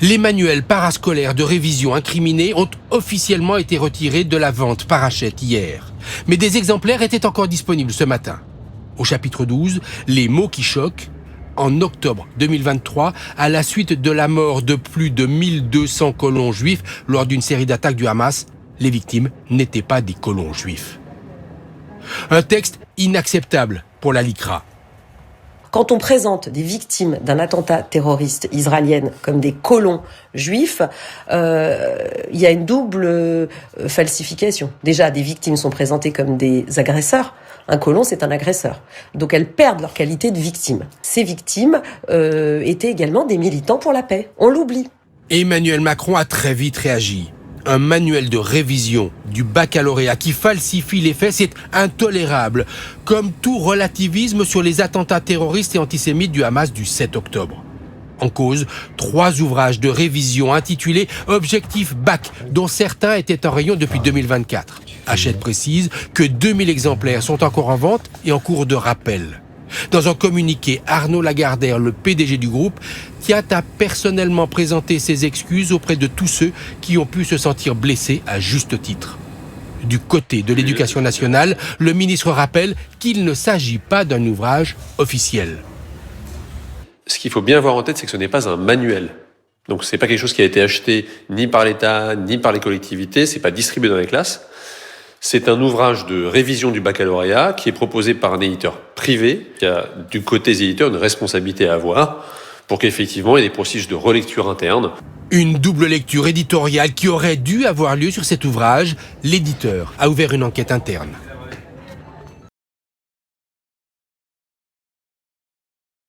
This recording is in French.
Les manuels parascolaires de révision incriminés ont officiellement été retirés de la vente par Hachette hier. Mais des exemplaires étaient encore disponibles ce matin. Au chapitre 12, les mots qui choquent. En octobre 2023, à la suite de la mort de plus de 1200 colons juifs lors d'une série d'attaques du Hamas, les victimes n'étaient pas des colons juifs. Un texte inacceptable pour la LICRA. Quand on présente des victimes d'un attentat terroriste israélien comme des colons juifs, il y a une double falsification. Déjà, des victimes sont présentées comme des agresseurs. Un colon, c'est un agresseur. Donc elles perdent leur qualité de victime. Ces victimes étaient également des militants pour la paix. On l'oublie. Emmanuel Macron a très vite réagi. Un manuel de révision du baccalauréat qui falsifie les faits, c'est intolérable. Comme tout relativisme sur les attentats terroristes et antisémites du Hamas du 7 octobre. En cause, 3 ouvrages de révision intitulés « Objectif Bac », dont certains étaient en rayon depuis 2024. Hachette précise que 2000 exemplaires sont encore en vente et en cours de rappel. Dans un communiqué, Arnaud Lagardère, le PDG du groupe, tient à personnellement présenter ses excuses auprès de tous ceux qui ont pu se sentir blessés à juste titre. Du côté de l'Éducation nationale, le ministre rappelle qu'il ne s'agit pas d'un ouvrage officiel. Ce qu'il faut bien avoir en tête, c'est que ce n'est pas un manuel. Donc c'est pas quelque chose qui a été acheté ni par l'État, ni par les collectivités, c'est pas distribué dans les classes. C'est un ouvrage de révision du baccalauréat qui est proposé par un éditeur privé. Il y a du côté des éditeurs une responsabilité à avoir pour qu'effectivement il y ait des processus de relecture interne. Une double lecture éditoriale qui aurait dû avoir lieu sur cet ouvrage. L'éditeur a ouvert une enquête interne.